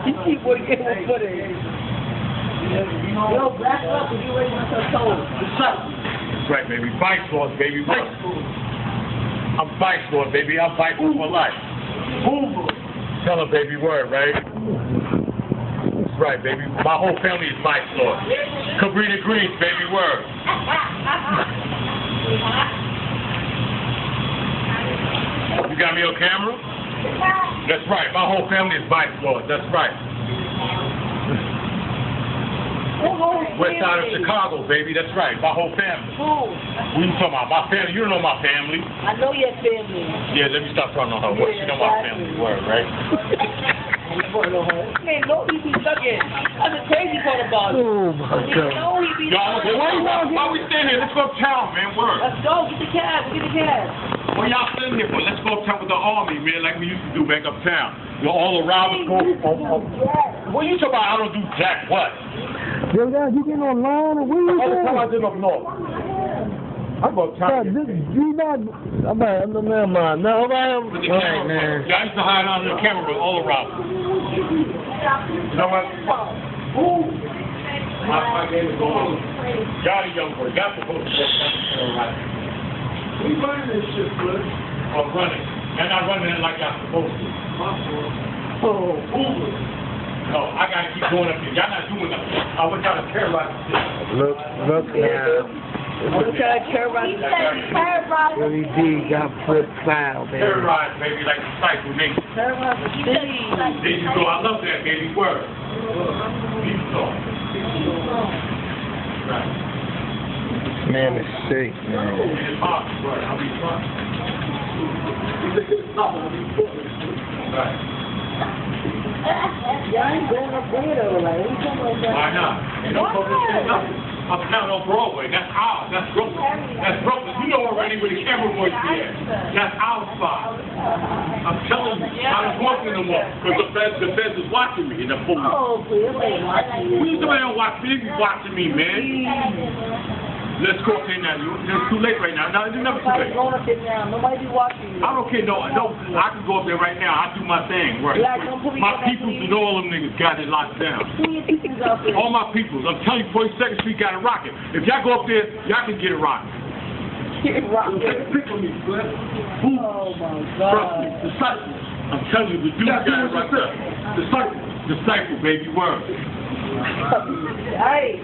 You keep what you get for it. Yo, back up if you ready to touch toes. That's right, baby. Vice Lord, baby. I'm Vice Lord, baby. I'm Vice Lord for life. Hoover. Tell her, baby, word, right? That's right, baby. My whole family is Vice Lord. Cabrina Greens, baby, word. You got me on camera? That's right. My whole family is Vice Lord. That's right. West side of Chicago, baby. That's right. My whole family. Who? What you talking about? My family. You don't know my family. I know your family. Yeah, let me stop talking on her. What? She know my family. Word, right? Man, no, he be sucking. That's the crazy part about it. Oh my God. No, he be Why we staying here? Let's go uptown, man. Word. Let's go. Get the cab. Get the cab. What y'all sitting here for? Let's go uptown with the army, man, like we used to do back uptown. You're all around. Let's go. What you talking about? I don't do jack. What? Yo, guys, you getting online or what are you All the doing? time I did up north. I go uptown. You not. I'm not. Never mind. No, I'm With the camera, man. Yeah, I used to hide under the camera all around. You know what? My name is Gold. Johnny Youngboy. Got the book. We running this shit, Flipp. I'm running. You're not running it like y'all supposed to. Oh, Hoover. No, I gotta keep going up here. Y'all not doing nothing. I want y'all to terrorize this shit. Look now. I'm gonna try to terrorize. Really D got Flipp foul, baby. Terrorize, baby, like the cycle, nigga. Terrorize the city. There you go. I love that, baby. Word. Peace talk. Right. Man is sick, man. It's hard, right? I'll be fine. Right. Y'all ain't going up there though, like, what you talking about that? Why not? Ain't no fucking shit, nothing. Uptown on Broadway. That's ours. That's Brooklyn. That's Brooklyn. You know already where the camera boys be at. That's our spot. I'm telling you, I was walking them up because the feds is watching me in the pool. Oh, please, they watching you. When you somebody don't watch me, you watching me, man. Let's go, okay, now. It's too late right now. No, it's never too late. Nobody's going up there now. Nobody be watching you. I don't care. No, I can go up there right now. I do my thing. Right. My peoples and all them niggas got it locked down. Who your peoples out there? All my peoples. I'm telling you, 42nd Street got it rocking. If y'all go up there, y'all can get it rocking. Get it rocking. Pick on me, Flipp. Oh my God. Disciples. I'm telling you, the dude got it right there. Disciple, baby, word. Hey.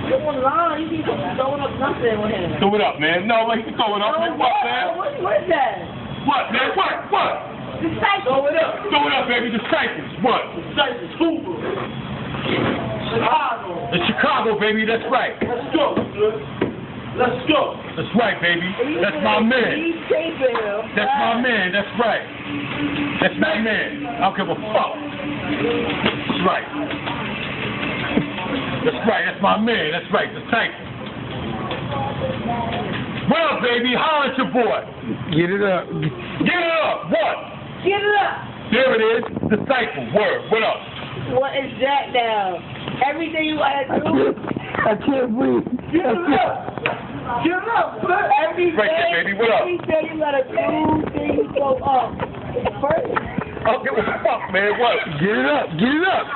You online, you keep throwing up nothing with him. Throw it up, man. No, like you throw it up, man. What, man? What is that? What, man? What? Disciples. Throw it up. Throw it up, baby. Disciples. What? Disciples. Hoover. Chicago. It's Chicago, baby. That's right. Let's go. Let's go. That's right, baby. That's my man. That's my man. That's right. That's my man. I don't give a fuck. That's right. That's right, that's my man, that's right, Disciple. Well, baby, holler at your boy. Get it up. Get it up, what? Get it up. There it is, Disciple, word, what up? What is that now? Everything you gotta do. I can't breathe. Get it up. Get it up. Everything, Right there, baby, what up? Everything you gotta do, things go up. First. I don't give a fuck, man, what? Get it up. Get it up.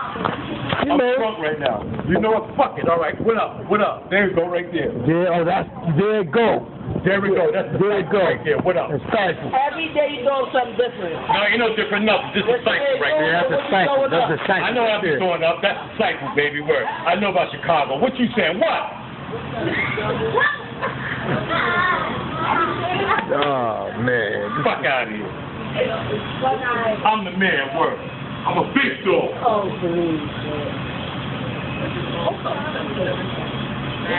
I'm drunk right now. You know what? Fuck it. All right. What up? What up? There you go, right there. There. Oh, there it go. There we go. That's there it go. Right there. What up? Disciple. Every day you do something different. No, ain't no different. Nothing. Just Disciple right there. That's Disciple. That's Disciple. I know I'll be throwing up. That's Disciple, baby. Word. I know about Chicago. What you saying? What? Oh man. Fuck out of here. I'm the man. Word. I'm a big dog. Oh, please.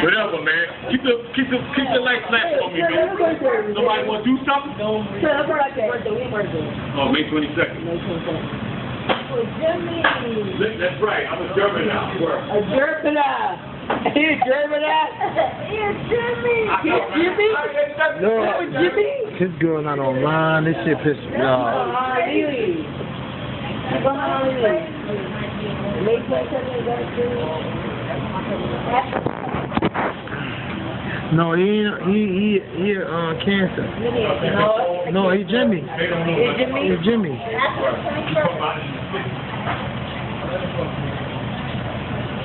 Whatever, man. Keep the lights flashing on me, man. Somebody want to do something? No. Oh, May 22nd. Oh, Jimmy. That's right. I'm a German now. Word. A German now. He's a German now. He's Jimmy. Jimmy? No. Jimmy? This girl not online. This shit pissed me off. No, he cancer. No, he Jimmy. Jimmy? He's Jimmy.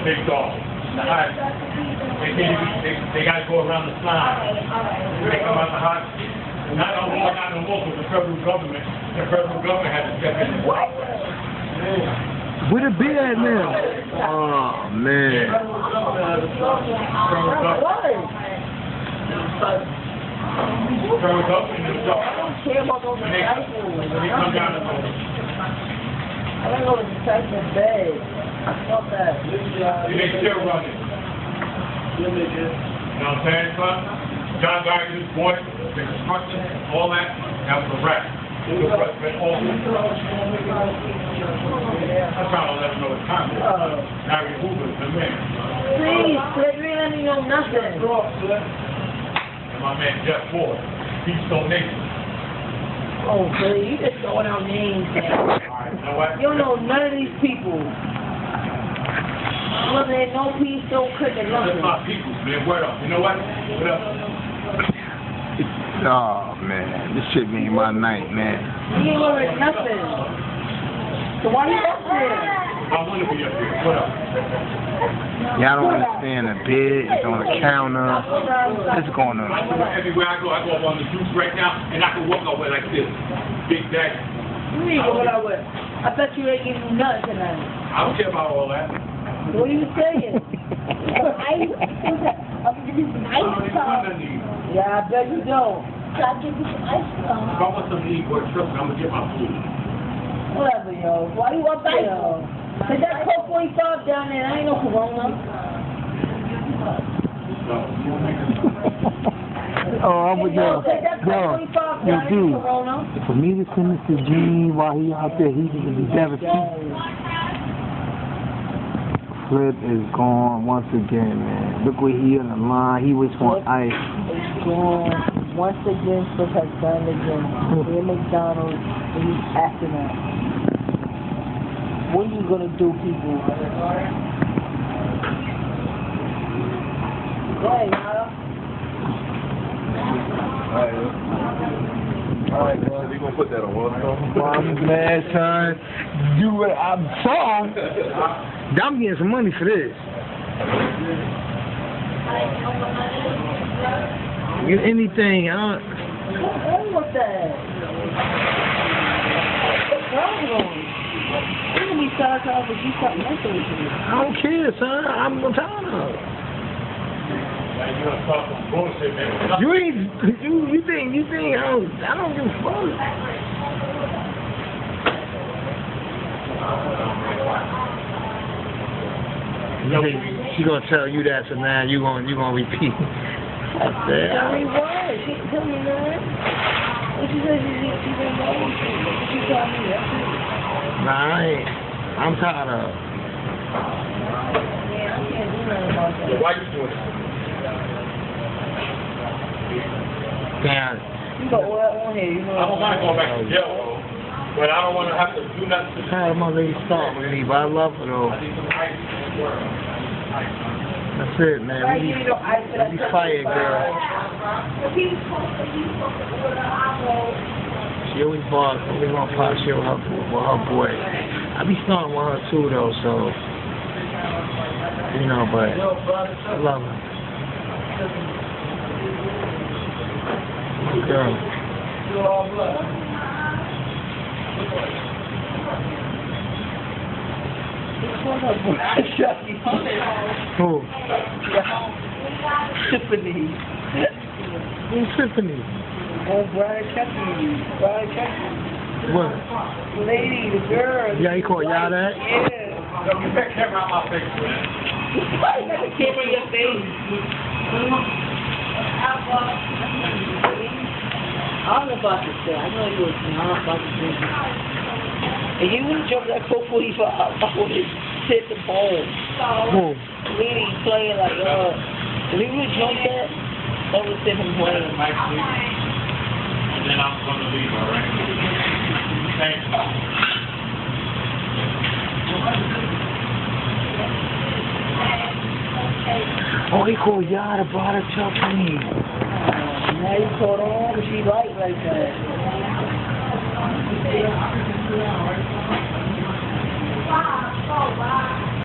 Big dog. The hot. They got to go around the sign. They come out the hot. Not no more, because the federal government had to step in and watch that. Where the beer at now? Oh, man. Federal government is up. When they come down to I don't know the detective bed. Fuck that. they still running. You know what I'm saying, son? John Geiger's voice, the construction, all that was a wrap. That's how I let them know it's time. Harry Hoover is the man. Please, Flipp, you ain't let me know nothing. And my man Jeff Ford, Peace Donation. Oh, please, you just throwing out names, man. Alright, you know what? You don't know none of these people. Look, there ain't no peace, no cricket, nothing. That's my people, man. Word up. You know what? What up? Oh, man. This shit made my night, man. You ain't learning nothing. So why you up there? I want to be up here. What up? Y'all don't understand the bed, it's on the counter. What's going on? Everywhere I go up on the juice right now, and I can walk away like this. Big daddy. You ain't go out with. I bet you ain't giving you nothing tonight. I don't care about all that. What are you saying? I'll give you some ice cream. Yeah, I bet you don't. I'll give you some ice cream. If I want something to eat, boy, trust me, I'm going to get my food. Whatever, yo. Why you up there, yo? Is that Coke 45 down there? I ain't no Corona. Oh, I'm with y'all. Take that Coke 45 down there, dude. Corona. For me to send this to Gene while he out there, he would be devastated. Flipp is gone once again, man. Look where he on the line. He was on ice. It's gone. Once again, Flipp has done it again. Here at McDonald's, and he's acting out. What are you gonna do, people? Hey, Nada. Alright, man. You gonna put that on what? I'm glad, son. Do what I'm song. I'm getting some money for this. Get anything, What's wrong with that? What's wrong with him? I'm gonna be sorry off if you start messing with you. I don't care, son. I'm tired of it. You gonna talk some bullshit, man. You think I don't give a fuck. She gonna tell you that, so now you gonna repeat. Tell me why. She can tell me that. What she said she's gonna know. She told me that. Nah, I'm tired of it. Yeah, I can't do nothing about that. Why you doing it? Damn. You got all that on here, you know. I don't mind going back to jail, though, but I don't want to have to do nothing to Tired of my lady starting with me, but I love her though. I need some ice and work. That's it, man. We fired, girl. She always bought, always gonna pop shit with her boy. I be starting with her too though, so you know, but I love her. Girl. Who? Tiffany. Who's Tiffany? Oh, Brian Chucky. What? Lady, the girl. Yeah, you call y'all that? Yeah. Get that camera out my face, man. Why you got the camera in your face? I'm about to say, I know you was not about to say. And you would have jumped that 445, I would have hit the bone. Who? Lady playing like, if he would have jumped that, that would have sent him playing. And then I'm going to leave, all right? Thank you. Oh, he called y'all the brother Chucky. Now you caught on, she like that.